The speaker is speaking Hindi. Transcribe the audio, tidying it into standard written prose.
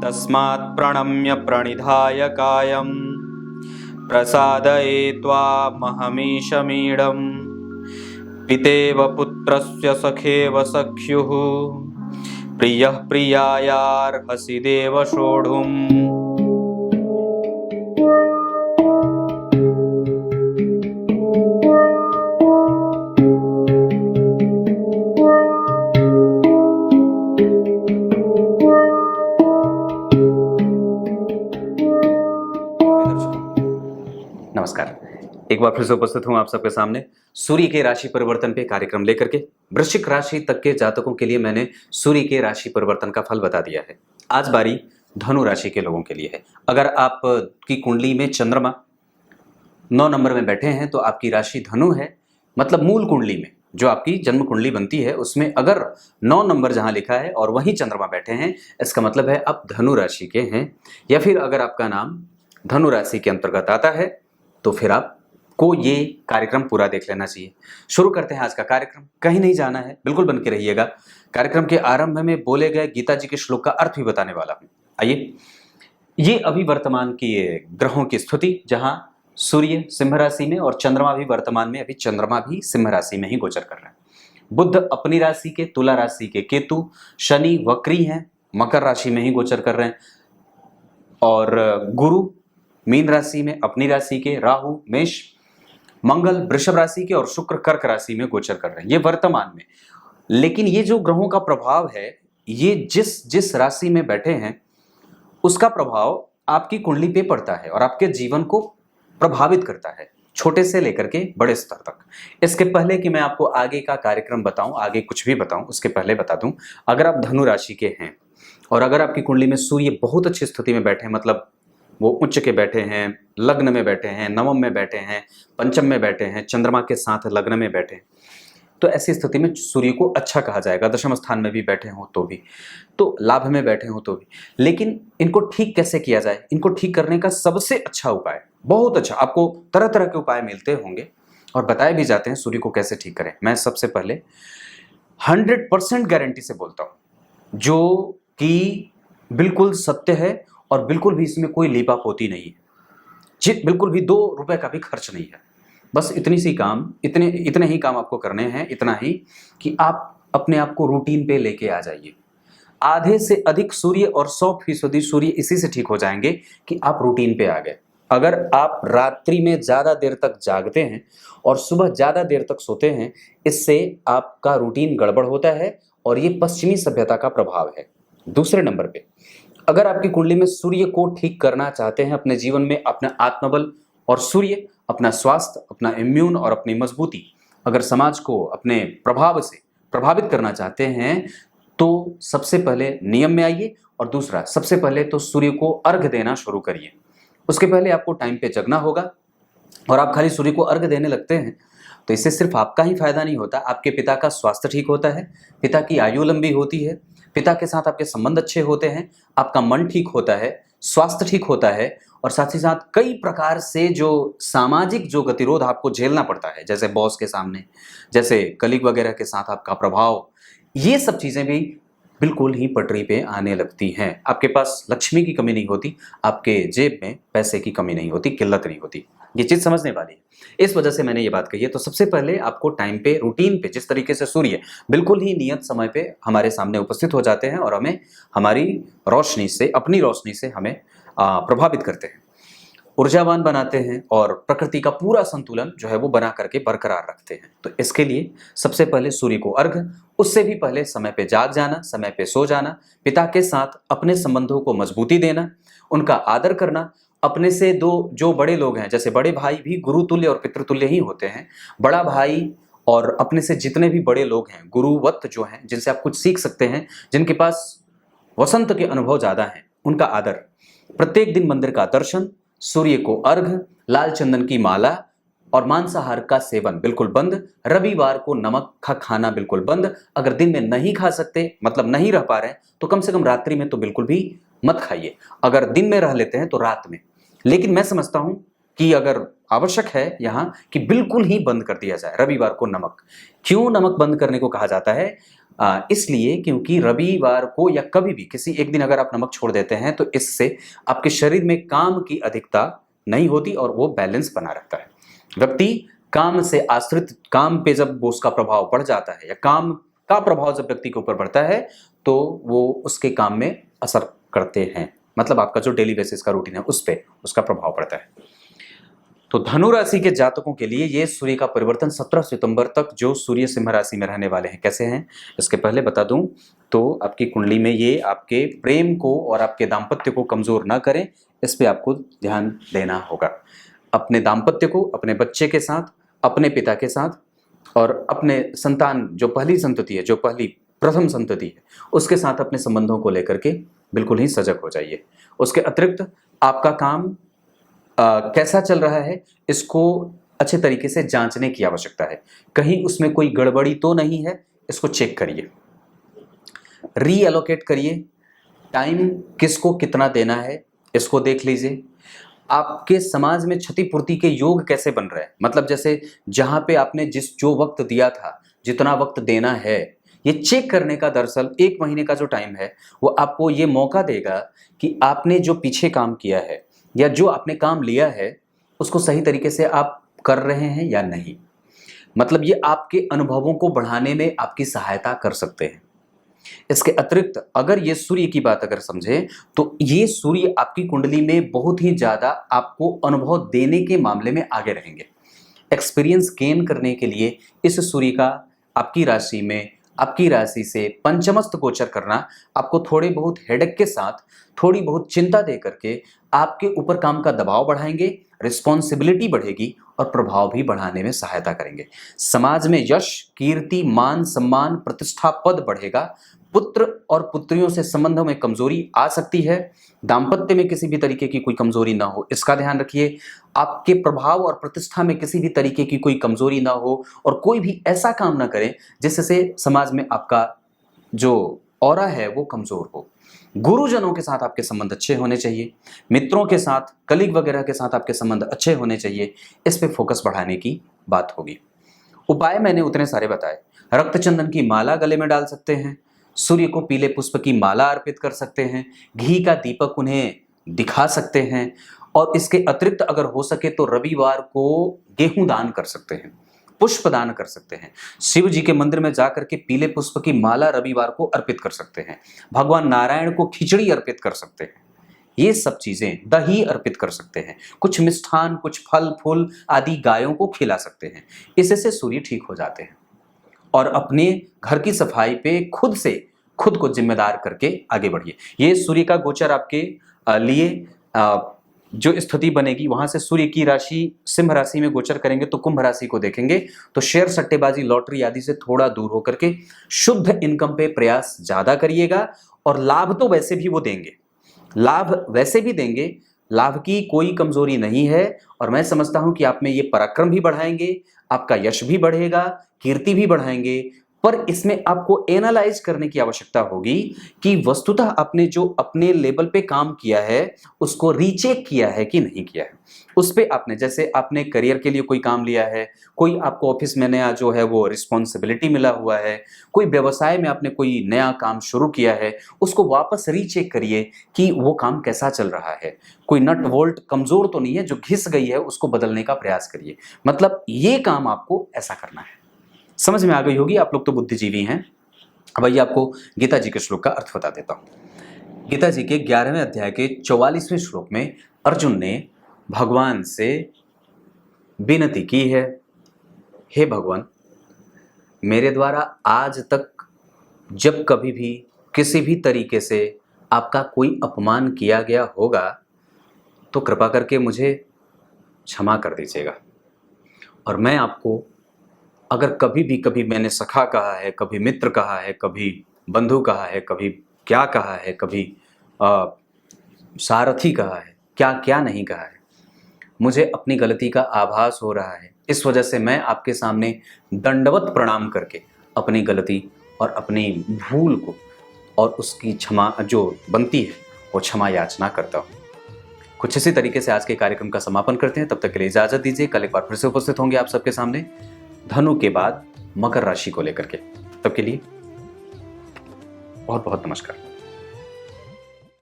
तस्मात् प्रणम्य प्रणिधाय कायं प्रसादयित्वा महमीशमीडम् पितेव पुत्रस्य सखेव सख्युः प्रियः प्रियायार्हसि देव सोढुम्। नमस्कार, एक बार फिर से उपस्थित हूं आप सबके सामने सूर्य के राशि परिवर्तन पे कार्यक्रम लेकर के। वृश्चिक राशि तक के जातकों के लिए मैंने सूर्य के राशि परिवर्तन का फल बता दिया है। आज बारी धनु राशि के लोगों के लिए है। अगर आप की कुंडली में चंद्रमा 9 नंबर में बैठे हैं तो आपकी राशि धनु है। मतलब मूल कुंडली में जो आपकी जन्म कुंडली बनती है उसमें अगर 9 नंबर जहां लिखा है और वहीं चंद्रमा बैठे हैं, इसका मतलब है आप धनु राशि के हैं। या फिर अगर आपका नाम धनु राशि के अंतर्गत आता है तो फिर आपको ये कार्यक्रम पूरा देख लेना चाहिए। शुरू करते हैं आज का कार्यक्रम। कहीं नहीं जाना है, बिल्कुल बन के रहिएगा। कार्यक्रम के आरंभ में बोले गए गीता जी के श्लोक का अर्थ भी बताने वाला हूं। आइए, ये अभी वर्तमान की ग्रहों की स्थिति, जहां सूर्य सिंह राशि में और चंद्रमा भी वर्तमान में, अभी चंद्रमा भी सिंह राशि में ही गोचर कर रहे हैं। बुध अपनी राशि के, तुला राशि के केतु, शनि वक्री हैं, मकर राशि में ही गोचर कर रहे हैं, और गुरु मीन राशि में अपनी राशि के, राहु मेष, मंगल वृषभ राशि के और शुक्र कर्क राशि में गोचर कर रहे हैं ये वर्तमान में। लेकिन ये जो ग्रहों का प्रभाव है, ये जिस जिस राशि में बैठे हैं उसका प्रभाव आपकी कुंडली पे पड़ता है और आपके जीवन को प्रभावित करता है, छोटे से लेकर के बड़े स्तर तक। इसके पहले कि मैं आपको आगे का कार्यक्रम बताऊं, आगे कुछ भी बताऊं, उसके पहले बता दूं, अगर आप धनु राशि के हैं और अगर आपकी कुंडली में सूर्य बहुत अच्छी स्थिति में बैठे हैं, मतलब वो उच्च के बैठे हैं, लग्न में बैठे हैं, नवम में बैठे हैं, पंचम में बैठे हैं, चंद्रमा के साथ लग्न में बैठे हैं, तो ऐसी स्थिति में सूर्य को अच्छा कहा जाएगा। दशम स्थान में भी बैठे हो तो भी, तो लाभ में बैठे हो तो भी। लेकिन इनको ठीक कैसे किया जाए, इनको ठीक करने का सबसे अच्छा उपाय, बहुत अच्छा, आपको तरह तरह के उपाय मिलते होंगे और बताए भी जाते हैं सूर्य को कैसे ठीक करें। मैं सबसे पहले 100% गारंटी से बोलता हूं, जो कि बिल्कुल सत्य है और बिल्कुल भी इसमें कोई लीपाप होती नहीं है, बिल्कुल भी 2 रुपए का भी खर्च नहीं है। बस इतने ही काम आपको करने हैं, इतना ही कि आप अपने आप को रूटीन पे लेके आ जाइए। आधे से अधिक सूर्य और 100% सूर्य इसी से ठीक हो जाएंगे कि आप रूटीन पे आ गए। अगर आप रात्रि में ज्यादा देर तक जागते हैं और सुबह ज्यादा देर तक सोते हैं, इससे आपका रूटीन गड़बड़ होता है और ये पश्चिमी सभ्यता का प्रभाव है। दूसरे नंबर पे, अगर आपकी कुंडली में सूर्य को ठीक करना चाहते हैं अपने जीवन में, अपना आत्मबल और सूर्य अपना स्वास्थ्य, अपना इम्यून और अपनी मजबूती, अगर समाज को अपने प्रभाव से प्रभावित करना चाहते हैं तो सबसे पहले नियम में आइए। और दूसरा, सबसे पहले तो सूर्य को अर्घ देना शुरू करिए। उसके पहले आपको टाइम पे जगना होगा और आप खाली सूर्य को अर्घ देने लगते हैं तो इससे सिर्फ आपका ही फायदा नहीं होता, आपके पिता का स्वास्थ्य ठीक होता है, पिता की आयु लंबी होती है, पिता के साथ आपके संबंध अच्छे होते हैं, आपका मन ठीक होता है, स्वास्थ्य ठीक होता है, और साथ ही साथ कई प्रकार से जो सामाजिक जो गतिरोध आपको झेलना पड़ता है, जैसे बॉस के सामने, जैसे कलीग वगैरह के साथ आपका प्रभाव, ये सब चीजें भी बिल्कुल ही पटरी पे आने लगती हैं। आपके पास लक्ष्मी की कमी नहीं होती, आपके जेब में पैसे की कमी नहीं होती, किल्लत नहीं होती। ये चीज समझने वाली है, इस वजह से मैंने ये बात कही है। तो सबसे पहले आपको टाइम पे, रूटीन पे, जिस तरीके से सूर्य बिल्कुल ही नियत समय पे हमारे सामने उपस्थित हो जाते हैं और हमें हमारी रोशनी से, अपनी रोशनी से हमें प्रभावित करते हैं, ऊर्जावान बनाते हैं और प्रकृति का पूरा संतुलन जो है वो बना करके बरकरार रखते हैं। तो इसके लिए सबसे पहले सूर्य को अर्घ, उससे भी पहले समय पे जाग जाना, समय पे सो जाना, पिता के साथ अपने संबंधों को मजबूती देना, उनका आदर करना, अपने से जो बड़े लोग हैं, जैसे बड़े भाई भी गुरुतुल्य और पितृतुल्य ही होते हैं, बड़ा भाई और अपने से जितने भी बड़े लोग हैं, गुरुवत जो हैं, जिनसे आप कुछ सीख सकते हैं, जिनके पास वसंत के अनुभव ज्यादा हैं, उनका आदर, प्रत्येक दिन मंदिर का दर्शन, सूर्य को अर्घ, लाल चंदन की माला और मांसाहार का सेवन बिल्कुल बंद, रविवार को नमक का खाना बिल्कुल बंद। अगर दिन में नहीं खा सकते, मतलब नहीं रह पा रहे हैं, तो कम से कम रात्रि में तो बिल्कुल भी मत खाइए। अगर दिन में रह लेते हैं तो रात में। लेकिन मैं समझता हूं कि अगर आवश्यक है यहाँ कि बिल्कुल ही बंद कर दिया जाए रविवार को नमक। क्यों नमक बंद करने को कहा जाता है? इसलिए क्योंकि रविवार को या कभी भी किसी एक दिन अगर आप नमक छोड़ देते हैं तो इससे आपके शरीर में काम की अधिकता नहीं होती और वो बैलेंस बना रहता है। व्यक्ति काम से आश्रित, काम पे जब वो उसका प्रभाव बढ़ जाता है या काम का प्रभाव जब व्यक्ति के ऊपर बढ़ता है तो वो उसके काम में असर करते हैं, मतलब आपका जो डेली बेसिस का रूटीन है उस पे उसका प्रभाव पड़ता है। तो धनु राशि के जातकों के लिए ये सूर्य का परिवर्तन 17 सितंबर तक जो सूर्य सिंह राशि में रहने वाले हैं कैसे हैं, इसके पहले बता दूं तो आपकी कुंडली में ये आपके प्रेम को और आपके दाम्पत्य को कमजोर ना करें, इस पे आपको ध्यान देना होगा। अपने दाम्पत्य को अपने बच्चे के साथ, अपने पिता के साथ और अपने संतान जो पहली संतति है, जो पहली प्रथम संतति है, उसके साथ अपने संबंधों को लेकर के बिल्कुल ही सजग हो जाइए। उसके अतिरिक्त आपका काम कैसा चल रहा है इसको अच्छे तरीके से जांचने की आवश्यकता है। कहीं उसमें कोई गड़बड़ी तो नहीं है, इसको चेक करिए, रीएलोकेट करिए, टाइम किसको कितना देना है इसको देख लीजिए। आपके समाज में क्षतिपूर्ति के योग कैसे बन रहे हैं, मतलब जैसे जहां पे आपने जो वक्त दिया था, जितना वक्त देना है, ये चेक करने का दरअसल 1 महीने का जो टाइम है वो आपको ये मौका देगा कि आपने जो पीछे काम किया है या जो आपने काम लिया है उसको सही तरीके से आप कर रहे हैं या नहीं। मतलब ये आपके अनुभवों को बढ़ाने में आपकी सहायता कर सकते हैं। इसके अतिरिक्त अगर ये सूर्य की बात अगर समझे तो ये सूर्य आपकी कुंडली में बहुत ही ज्यादा आपको अनुभव देने के मामले में आगे रहेंगे। एक्सपीरियंस गेन करने के लिए इस सूर्य का आपकी राशि में, आपकी राशि से पंचमस्त गोचर करना आपको थोड़े बहुत हेडेक के साथ, थोड़ी बहुत चिंता दे करके आपके ऊपर काम का दबाव बढ़ाएंगे, रिस्पॉन्सिबिलिटी बढ़ेगी और प्रभाव भी बढ़ाने में सहायता करेंगे। समाज में यश, कीर्ति, मान, सम्मान, प्रतिष्ठा, पद बढ़ेगा। पुत्र और पुत्रियों से संबंधों में कमजोरी आ सकती है। दाम्पत्य में किसी भी तरीके की कोई कमजोरी ना हो, इसका ध्यान रखिए। आपके प्रभाव और प्रतिष्ठा में किसी भी तरीके की कोई कमजोरी ना हो और कोई भी ऐसा काम ना करें जिससे समाज में आपका जो ऑरा है वो कमजोर हो। गुरुजनों के साथ आपके संबंध अच्छे होने चाहिए, मित्रों के साथ, कलीग वगैरह के साथ आपके संबंध अच्छे होने चाहिए। इस पे फोकस बढ़ाने की बात होगी। उपाय मैंने उतने सारे बताए। रक्त चंदन की माला गले में डाल सकते हैं, सूर्य को पीले पुष्प की माला अर्पित कर सकते हैं, घी का दीपक उन्हें दिखा सकते हैं और इसके अतिरिक्त अगर हो सके तो रविवार को गेहूं दान कर सकते हैं, पुष्प दान कर सकते हैं। शिव जी के मंदिर में जाकर के पीले पुष्प की माला रविवार को अर्पित कर सकते हैं। भगवान नारायण को खिचड़ी अर्पित कर सकते हैं। ये सब चीजें, दही अर्पित कर सकते हैं, कुछ मिष्ठान, कुछ फल फूल आदि गायों को खिला सकते हैं। इससे सूर्य ठीक हो जाते हैं। और अपने घर की सफाई पे खुद को जिम्मेदार करके आगे बढ़िए। ये सूर्य का गोचर आपके लिए जो स्थिति बनेगी, वहां से सूर्य की राशि सिंह राशि में गोचर करेंगे तो कुंभ राशि को देखेंगे तो शेयर, सट्टेबाजी, लॉटरी आदि से थोड़ा दूर होकर के शुद्ध इनकम पे प्रयास ज्यादा करिएगा। और लाभ तो वैसे भी वो देंगे, लाभ वैसे भी देंगे, लाभ की कोई कमजोरी नहीं है। और मैं समझता हूं कि आप में ये पराक्रम भी बढ़ाएंगे, आपका यश भी बढ़ेगा, कीर्ति भी बढ़ाएंगे। पर इसमें आपको एनालाइज करने की आवश्यकता होगी कि वस्तुतः आपने जो अपने लेवल पे काम किया है उसको रीचेक किया है कि नहीं किया है। उस पे आपने, जैसे आपने करियर के लिए कोई काम लिया है, कोई आपको ऑफिस में नया जो है वो रिस्पॉन्सिबिलिटी मिला हुआ है, कोई व्यवसाय में आपने कोई नया काम शुरू किया है, उसको वापस रीचेक करिए कि वो काम कैसा चल रहा है। कोई नट बोल्ट कमजोर तो नहीं है, जो घिस गई है उसको बदलने का प्रयास करिए। मतलब ये काम आपको ऐसा करना है। समझ में आ गई होगी, आप लोग तो बुद्धिजीवी हैं। अब आइए आपको गीता जी के श्लोक का अर्थ बता देता हूं। गीता जी के 11वें अध्याय के 44वें श्लोक में अर्जुन ने भगवान से विनती की है, हे भगवान, मेरे द्वारा आज तक जब कभी भी किसी भी तरीके से आपका कोई अपमान किया गया होगा तो कृपा करके मुझे क्षमा कर दीजिएगा। और मैं आपको अगर कभी मैंने सखा कहा है, कभी मित्र कहा है, कभी बंधु कहा है, कभी क्या कहा है, कभी सारथी कहा है, क्या क्या नहीं कहा है, मुझे अपनी गलती का आभास हो रहा है। इस वजह से मैं आपके सामने दंडवत प्रणाम करके अपनी गलती और अपनी भूल को और उसकी क्षमा जो बनती है वो क्षमा याचना करता हूँ। कुछ इसी तरीके से आज के कार्यक्रम का समापन करते हैं। तब तक के लिए इजाजत दीजिए। कल एक बार फिर से उपस्थित होंगे आप सबके सामने धनु के बाद मकर राशि को लेकर के। तब के लिए बहुत बहुत नमस्कार।